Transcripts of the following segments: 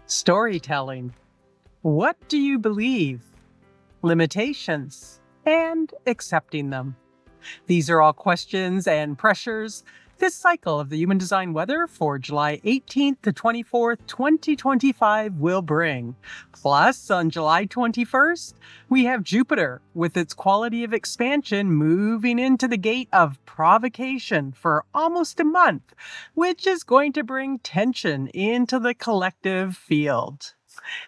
Storytelling. What do you believe? Limitations and accepting them. These are all questions and pressures this cycle of the Human Design Weather for July 18th to 24th, 2025 will bring. Plus, on July 21st, we have Jupiter with its quality of expansion moving into the gate of provocation for almost a month, which is going to bring tension into the collective field.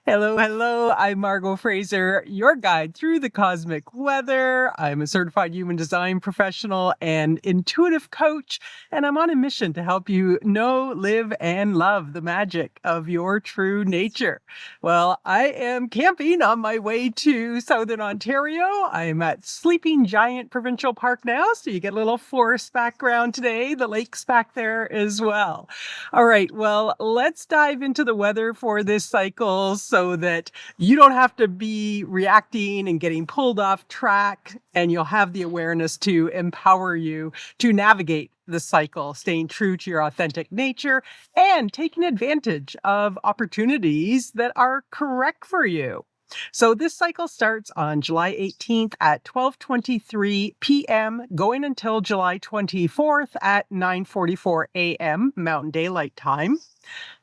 Hello, hello. I'm Margot Fraser, your guide through the cosmic weather. I'm a certified human design professional and intuitive coach, and I'm on a mission to help you know, live, and love the magic of your true nature. Well, I am camping on my way to Southern Ontario. I'm at Sleeping Giant Provincial Park now, so you get a little forest background today. The lake's back there as well. All right, well, let's dive into the weather for this cycle so that you don't have to be reacting and getting pulled off track, and you'll have the awareness to empower you to navigate the cycle, staying true to your authentic nature and taking advantage of opportunities that are correct for you. So this cycle starts on July 18th at 12:23 p.m., going until July 24th at 9:44 a.m. Mountain Daylight Time.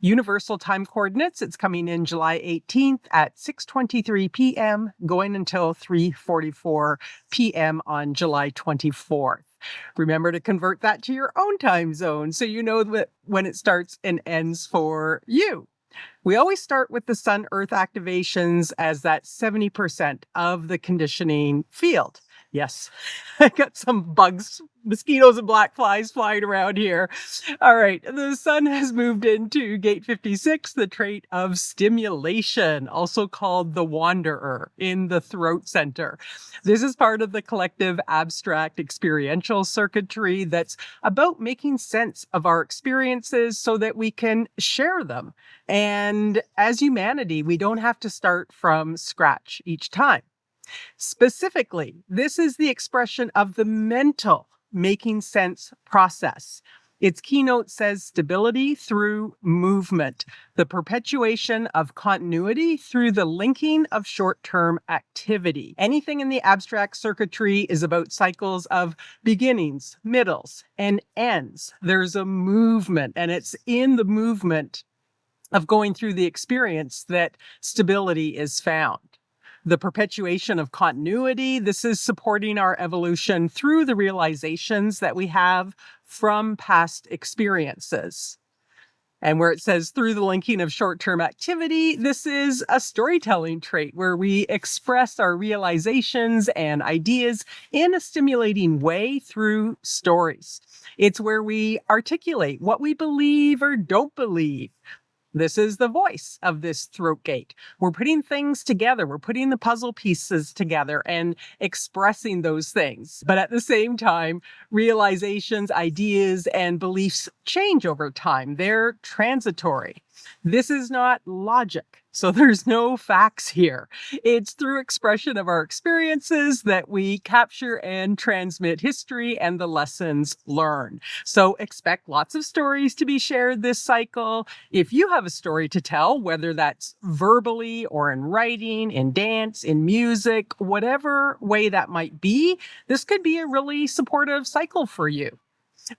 Universal time coordinates, it's coming in July 18th at 6:23 p.m., going until 3:44 p.m. on July 24th. Remember to convert that to your own time zone so you know that when it starts and ends for you. We always start with the Sun-Earth activations as that 70% of the conditioning field. Yes, I got some bugs, mosquitoes and black flies flying around here. All right, the sun has moved into gate 56, the trait of stimulation, also called the wanderer in the throat center. This is part of the collective abstract experiential circuitry that's about making sense of our experiences so that we can share them. And as humanity, we don't have to start from scratch each time. Specifically, this is the expression of the mental making sense process. Its keynote says stability through movement, the perpetuation of continuity through the linking of short-term activity. Anything in the abstract circuitry is about cycles of beginnings, middles, and ends. There's a movement, and it's in the movement of going through the experience that stability is found. The perpetuation of continuity, this is supporting our evolution through the realizations that we have from past experiences. And where it says through the linking of short-term activity, this is a storytelling trait where we express our realizations and ideas in a stimulating way through stories. It's where we articulate what we believe or don't believe. This is the voice of this throat gate. We're putting things together. We're putting the puzzle pieces together and expressing those things. But at the same time, realizations, ideas, and beliefs change over time. They're transitory. This is not logic. So there's no facts here. It's through expression of our experiences that we capture and transmit history and the lessons learned. So expect lots of stories to be shared this cycle. If you have a story to tell, whether that's verbally or in writing, in dance, in music, whatever way that might be, this could be a really supportive cycle for you.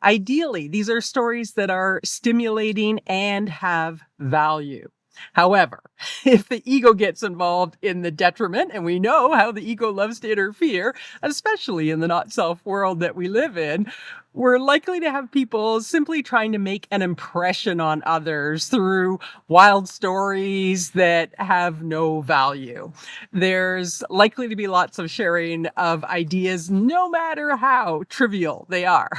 Ideally, these are stories that are stimulating and have value. However, if the ego gets involved in the detriment, and we know how the ego loves to interfere, especially in the not-self world that we live in, we're likely to have people simply trying to make an impression on others through wild stories that have no value. There's likely to be lots of sharing of ideas, no matter how trivial they are.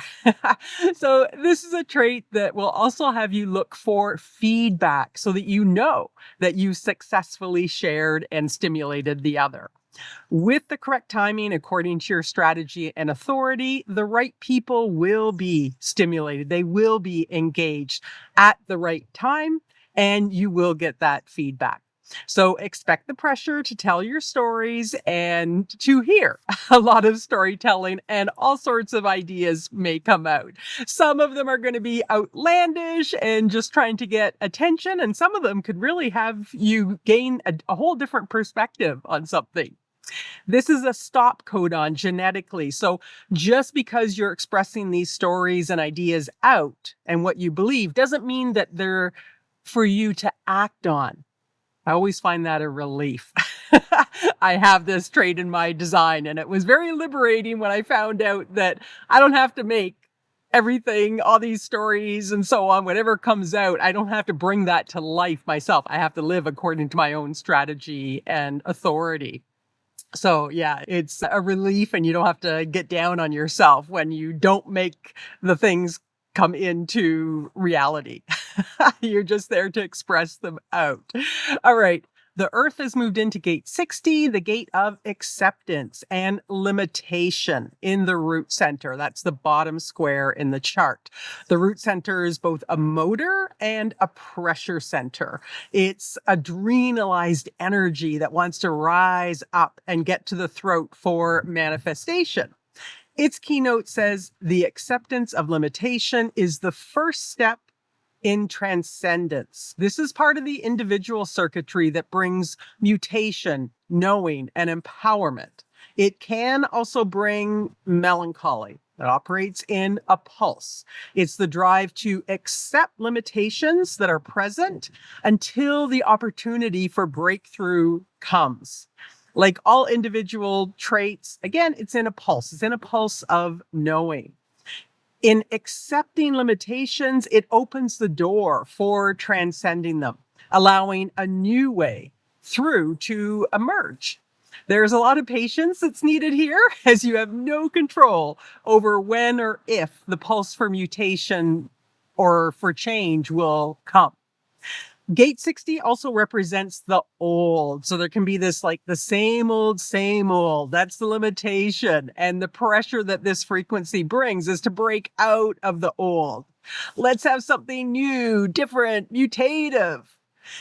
So this is a trait that will also have you look for feedback so that you know that you successfully shared and stimulated the other. With the correct timing, according to your strategy and authority, the right people will be stimulated. They will be engaged at the right time, and you will get that feedback. So expect the pressure to tell your stories and to hear a lot of storytelling, and all sorts of ideas may come out. Some of them are going to be outlandish and just trying to get attention, and some of them could really have you gain a whole different perspective on something. This is a stop codon genetically. So just because you're expressing these stories and ideas out and what you believe doesn't mean that they're for you to act on. I always find that a relief. I have this trait in my design, and it was very liberating when I found out that I don't have to make everything, all these stories and so on, whatever comes out, I don't have to bring that to life myself. I have to live according to my own strategy and authority. So yeah, it's a relief, and you don't have to get down on yourself when you don't make the things come into reality. You're just there to express them out. All right. The Earth has moved into gate 60, the gate of acceptance and limitation in the root center. That's the bottom square in the chart. The root center is both a motor and a pressure center. It's adrenalized energy that wants to rise up and get to the throat for manifestation. Its keynote says the acceptance of limitation is the first step in transcendence. This is part of the individual circuitry that brings mutation, knowing, and empowerment. It can also bring melancholy. It operates in a pulse. It's the drive to accept limitations that are present until the opportunity for breakthrough comes. Like all individual traits, again, it's in a pulse. It's in a pulse of knowing. In accepting limitations, it opens the door for transcending them, allowing a new way through to emerge. There's a lot of patience that's needed here, as you have no control over when or if the pulse for mutation or for change will come. Gate 60 also represents the old. So there can be this like the same old, same old. That's the limitation. And the pressure that this frequency brings is to break out of the old. Let's have something new, different, mutative.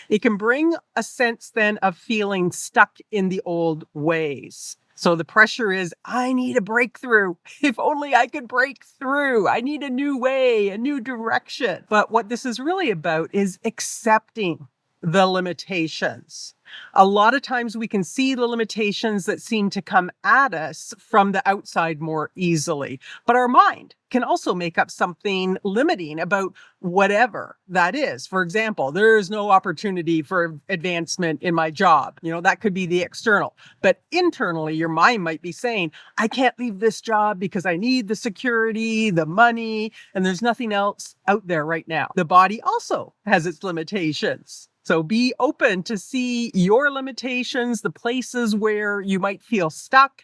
It can bring a sense then of feeling stuck in the old ways. So the pressure is, I need a breakthrough. If only I could break through. I need a new way, a new direction. But what this is really about is accepting the limitations. A lot of times we can see the limitations that seem to come at us from the outside more easily. But our mind can also make up something limiting about whatever that is. For example, there's no opportunity for advancement in my job. That could be the external. But internally, your mind might be saying, I can't leave this job because I need the security, the money, and there's nothing else out there right now. The body also has its limitations. So be open to see your limitations, the places where you might feel stuck.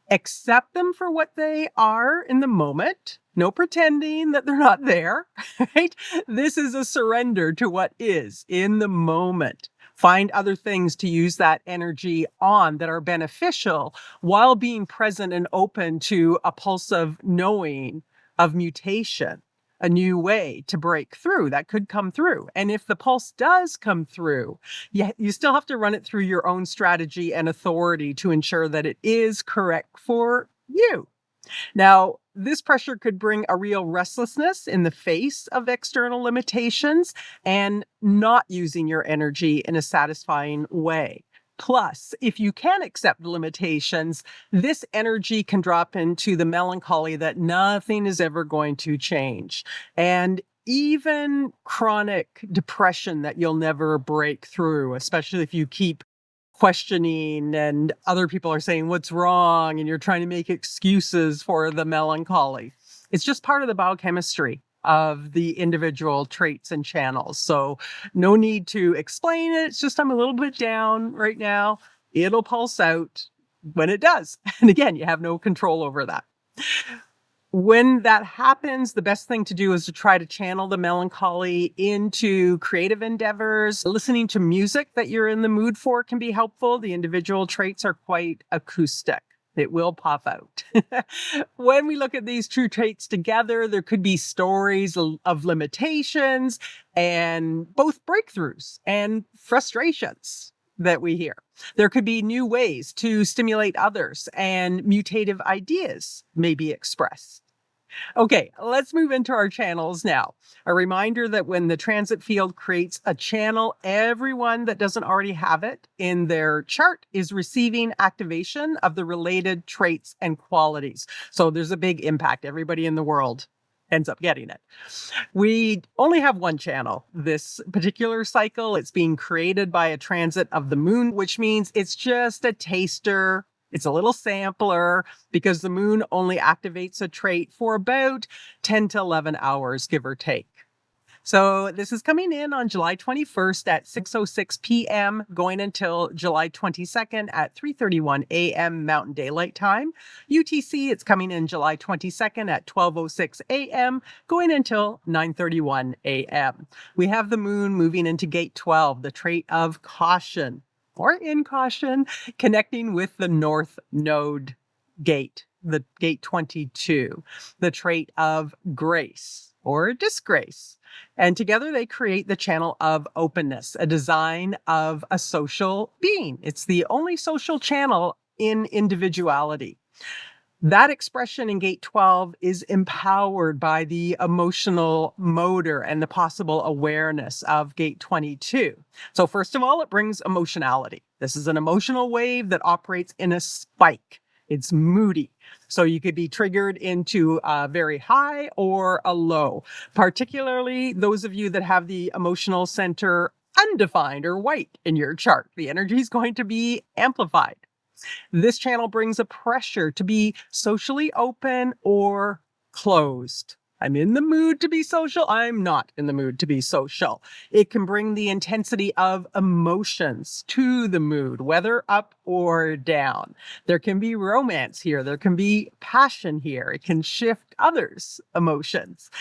Accept them for what they are in the moment. No pretending that they're not there, right? This is a surrender to what is in the moment. Find other things to use that energy on that are beneficial while being present and open to a pulse of knowing, of mutation. A new way to break through that could come through. And if the pulse does come through, you still have to run it through your own strategy and authority to ensure that it is correct for you. Now, this pressure could bring a real restlessness in the face of external limitations and not using your energy in a satisfying way. Plus, if you can accept the limitations, this energy can drop into the melancholy that nothing is ever going to change. And even chronic depression that you'll never break through, especially if you keep questioning and other people are saying what's wrong and you're trying to make excuses for the melancholy. It's just part of the biochemistry of the individual traits and channels. So no need to explain it. It's just I'm a little bit down right now. It'll pulse out when it does. And again, you have no control over that. When that happens, the best thing to do is to try to channel the melancholy into creative endeavors. Listening to music that you're in the mood for can be helpful. The individual traits are quite acoustic. It will pop out. When we look at these true traits together, there could be stories of limitations and both breakthroughs and frustrations. that we hear. There could be new ways to stimulate others, and mutative ideas may be expressed. Okay, let's move into our channels now. A reminder that when the transit field creates a channel, everyone that doesn't already have it in their chart is receiving activation of the related traits and qualities. So there's a big impact. Everybody in the world ends up getting it. We only have one channel this particular cycle. It's being created by a transit of the moon, which means it's just a taster. It's a little sampler because the moon only activates a trait for about 10 to 11 hours, give or take. So this is coming in on July 21st at 6:06 p.m., going until July 22nd at 3:31 a.m. Mountain Daylight Time. UTC, it's coming in July 22nd at 12:06 a.m., going until 9:31 a.m. We have the moon moving into gate 12, the trait of caution or incaution, connecting with the north node gate, the gate 22, the trait of grace or disgrace. And together they create the channel of openness, a design of a social being. It's the only social channel in individuality. That expression in gate 12 is empowered by the emotional motor and the possible awareness of gate 22. So first of all, it brings emotionality. This is an emotional wave that operates in a spike. It's moody. So you could be triggered into a very high or a low, particularly those of you that have the emotional center undefined or white in your chart. The energy is going to be amplified. This channel brings a pressure to be socially open or closed. I'm in the mood to be social. I'm not in the mood to be social. It can bring the intensity of emotions to the mood, whether up or down. There can be romance here. There can be passion here. It can shift others' emotions.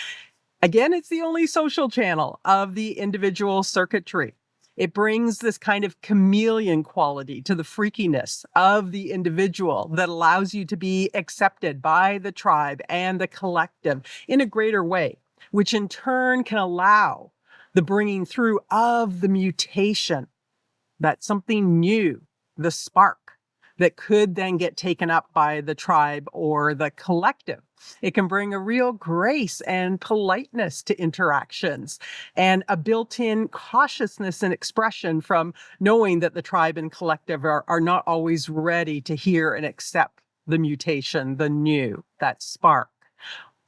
Again, it's the only social channel of the individual circuitry. It brings this kind of chameleon quality to the freakiness of the individual that allows you to be accepted by the tribe and the collective in a greater way, which in turn can allow the bringing through of the mutation, that something new, the spark that could then get taken up by the tribe or the collective. It can bring a real grace and politeness to interactions and a built-in cautiousness and expression from knowing that the tribe and collective are not always ready to hear and accept the mutation, the new, that spark.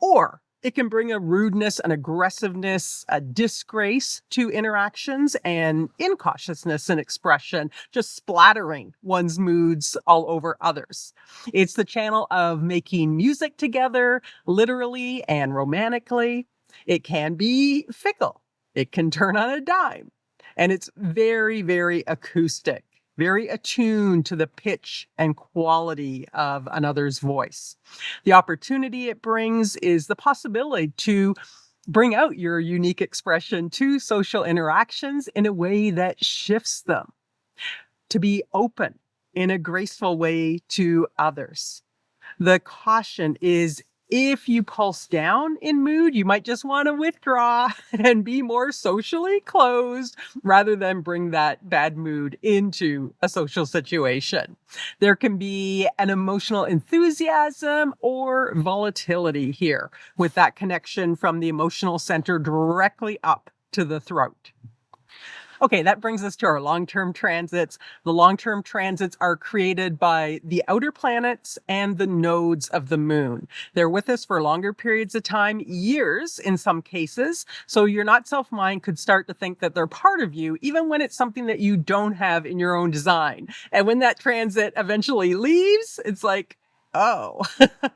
Or it can bring a rudeness, an aggressiveness, a disgrace to interactions and incautiousness and expression, just splattering one's moods all over others. It's the channel of making music together, literally and romantically. It can be fickle. It can turn on a dime. And it's very, very acoustic, very attuned to the pitch and quality of another's voice. The opportunity it brings is the possibility to bring out your unique expression to social interactions in a way that shifts them, to be open in a graceful way to others. The caution is if you pulse down in mood, you might just want to withdraw and be more socially closed rather than bring that bad mood into a social situation. There can be an emotional enthusiasm or volatility here with that connection from the emotional center directly up to the throat. Okay, that brings us to our long-term transits. The long-term transits are created by the outer planets and the nodes of the moon. They're with us for longer periods of time, years in some cases. So your not self mind could start to think that they're part of you, even when it's something that you don't have in your own design. And when that transit eventually leaves, it's like, oh,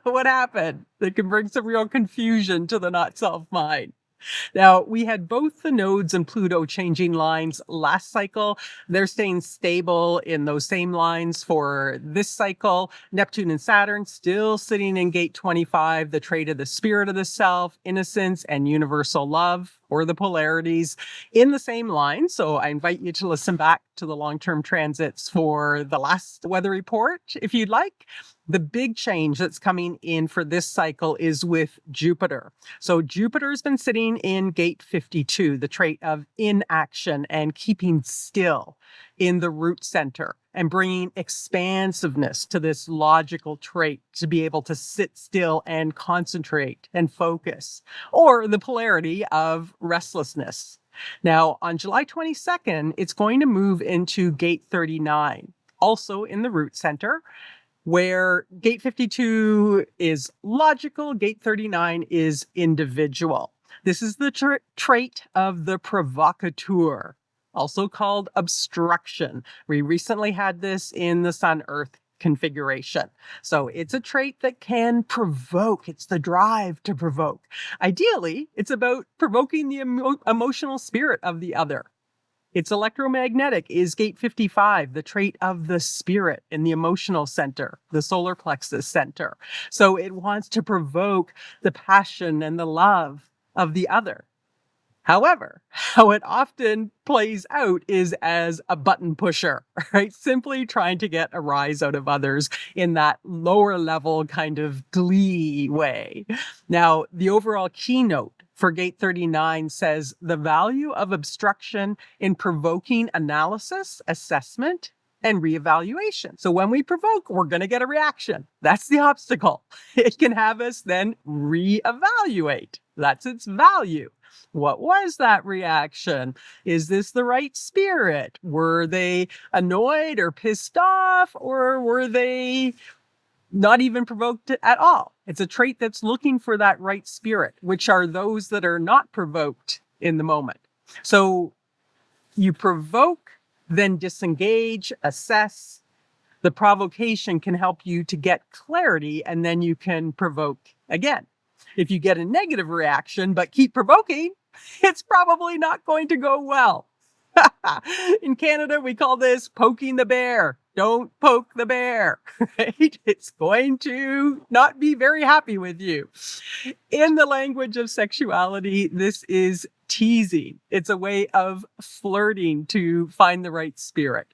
what happened? It can bring some real confusion to the not self mind. Now, we had both the nodes and Pluto changing lines last cycle. They're staying stable in those same lines for this cycle. Neptune and Saturn still sitting in gate 25, the trait of the spirit of the self, innocence, and universal love, or the polarities, in the same line. So I invite you to listen back to the long-term transits for the last weather report, if you'd like. The big change that's coming in for this cycle is with Jupiter. So Jupiter's been sitting in gate 52, the trait of inaction and keeping still in the root center and bringing expansiveness to this logical trait to be able to sit still and concentrate and focus, or the polarity of restlessness. Now, on July 22nd, it's going to move into gate 39, also in the root center, where gate 52 is logical, gate 39 is individual. This is the trait of the provocateur, also called obstruction. We recently had this in the Sun-Earth configuration. So it's a trait that can provoke. It's the drive to provoke. Ideally, it's about provoking the emotional spirit of the other. Its electromagnetic is gate 55, the trait of the spirit in the emotional center, the solar plexus center. So it wants to provoke the passion and the love of the other. However, how it often plays out is as a button pusher, right? Simply trying to get a rise out of others in that lower level kind of glee way. Now, the overall keynote for gate 39 says the value of obstruction in provoking analysis, assessment, and reevaluation. So when we provoke, we're going to get a reaction. That's the obstacle. It can have us then reevaluate. That's its value. What was that reaction? Is this the right spirit? Were they annoyed or pissed off, or were they not even provoked at all? It's a trait that's looking for that right spirit, which are those that are not provoked in the moment. So you provoke, then disengage, assess. The provocation can help you to get clarity, and then you can provoke again. If you get a negative reaction but keep provoking, it's probably not going to go well. In Canada, we call this poking the bear. Don't poke the bear, right? It's going to not be very happy with you. In the language of sexuality, this is teasing. It's a way of flirting to find the right spirit.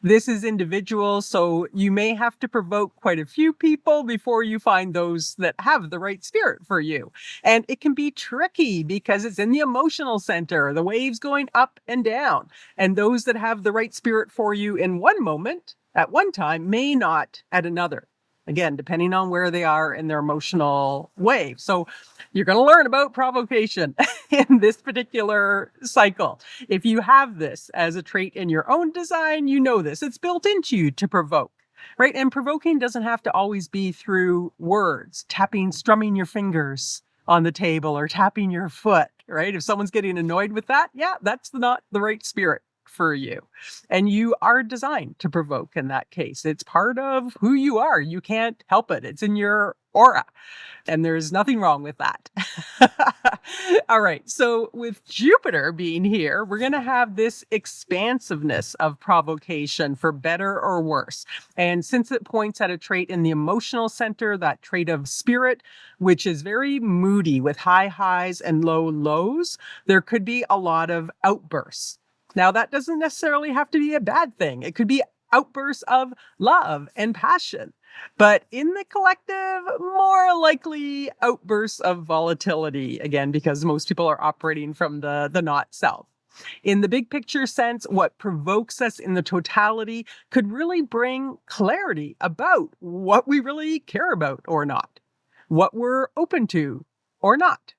This is individual, so you may have to provoke quite a few people before you find those that have the right spirit for you. And it can be tricky because it's in the emotional center, the waves going up and down. And those that have the right spirit for you in one moment, at one time, may not at another. Again, depending on where they are in their emotional wave. So you're going to learn about provocation in this particular cycle. If you have this as a trait in your own design, you know this. It's built into you to provoke, right? And provoking doesn't have to always be through words, strumming your fingers on the table or tapping your foot, right? If someone's getting annoyed with that, yeah, that's not the right spirit for you. And you are designed to provoke in that case. It's part of who you are. You can't help it. It's in your aura. And there's nothing wrong with that. All right. So with Jupiter being here, we're going to have this expansiveness of provocation for better or worse. And since it points at a trait in the emotional center, that trait of spirit, which is very moody with high highs and low lows, there could be a lot of outbursts. Now, that doesn't necessarily have to be a bad thing. It could be outbursts of love and passion. But in the collective, more likely outbursts of volatility, again, because most people are operating from the not self. In the big picture sense, what provokes us in the totality could really bring clarity about what we really care about or not, what we're open to or not.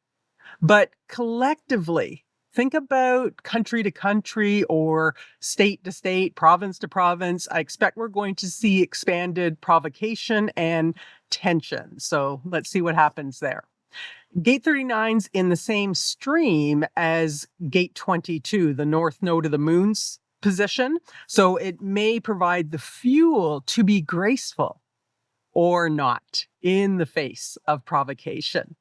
But collectively, think about country to country or state to state, province to province. I expect we're going to see expanded provocation and tension. So let's see what happens there. Gate 39's in the same stream as gate 22, the north node of the moon's position. So it may provide the fuel to be graceful or not in the face of provocation.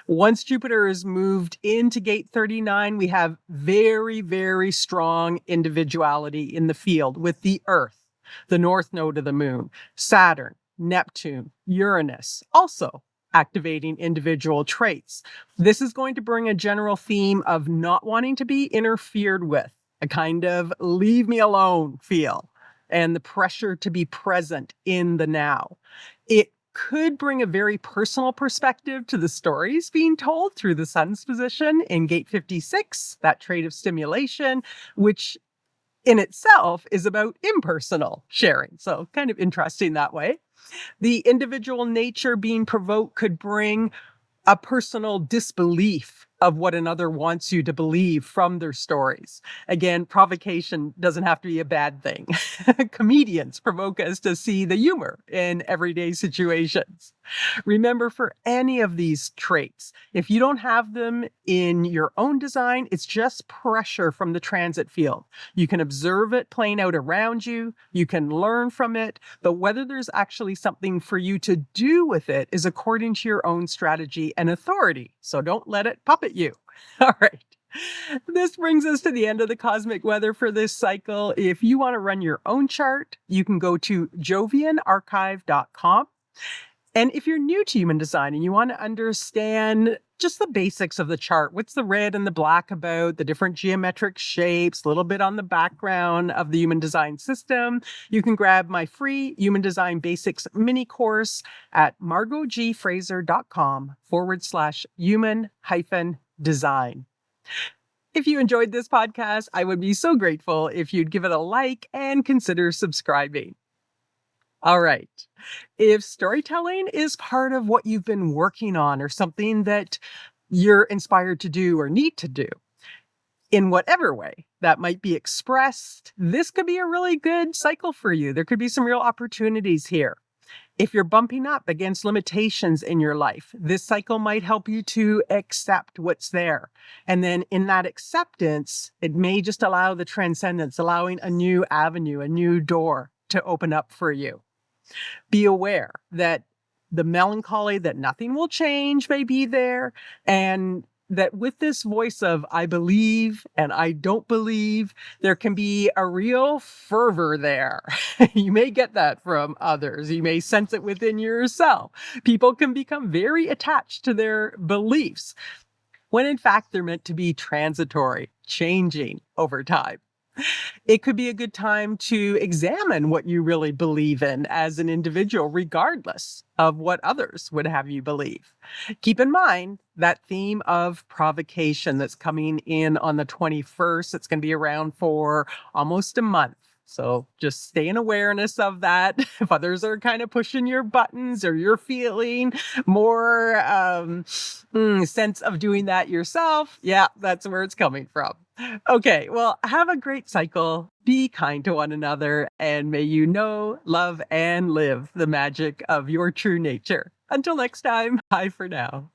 Once Jupiter is moved into gate 39, we have very, very strong individuality in the field with the Earth, the north node of the moon, Saturn, Neptune, Uranus, also activating individual traits. This is going to bring a general theme of not wanting to be interfered with, a kind of leave me alone feel. and the pressure to be present in the now. It could bring a very personal perspective to the stories being told through the sun's position in gate 56, that trait of stimulation, which in itself is about impersonal sharing. So kind of interesting that way. The individual nature being provoked could bring a personal disbelief of what another wants you to believe from their stories. Again, provocation doesn't have to be a bad thing. Comedians provoke us to see the humor in everyday situations. Remember, for any of these traits, if you don't have them in your own design, it's just pressure from the transit field. You can observe it playing out around you, you can learn from it, but whether there's actually something for you to do with it is according to your own strategy and authority. So don't let it puppet you. All right. This brings us to the end of the cosmic weather for this cycle. If you want to run your own chart, you can go to jovianarchive.com. And if you're new to human design and you want to understand just the basics of the chart, what's the red and the black about, the different geometric shapes, a little bit on the background of the human design system, you can grab my free Human Design Basics mini course at margotgfraser.com/human-design. If you enjoyed this podcast, I would be so grateful if you'd give it a like and consider subscribing. All right. If storytelling is part of what you've been working on or something that you're inspired to do or need to do, in whatever way that might be expressed, this could be a really good cycle for you. There could be some real opportunities here. If you're bumping up against limitations in your life, this cycle might help you to accept what's there. And then in that acceptance, it may just allow the transcendence, allowing a new avenue, a new door to open up for you. Be aware that the melancholy that nothing will change may be there, and that with this voice of I believe and I don't believe, there can be a real fervor there. You may get that from others. You may sense it within yourself. People can become very attached to their beliefs when in fact they're meant to be transitory, changing over time. It could be a good time to examine what you really believe in as an individual, regardless of what others would have you believe. Keep in mind that theme of provocation that's coming in on the 21st. It's going to be around for almost a month. So just stay in awareness of that. If others are kind of pushing your buttons or you're feeling more sense of doing that yourself, yeah, that's where it's coming from. Okay, well, have a great cycle. Be kind to one another, and may you know, love, and live the magic of your true nature. Until next time, bye for now.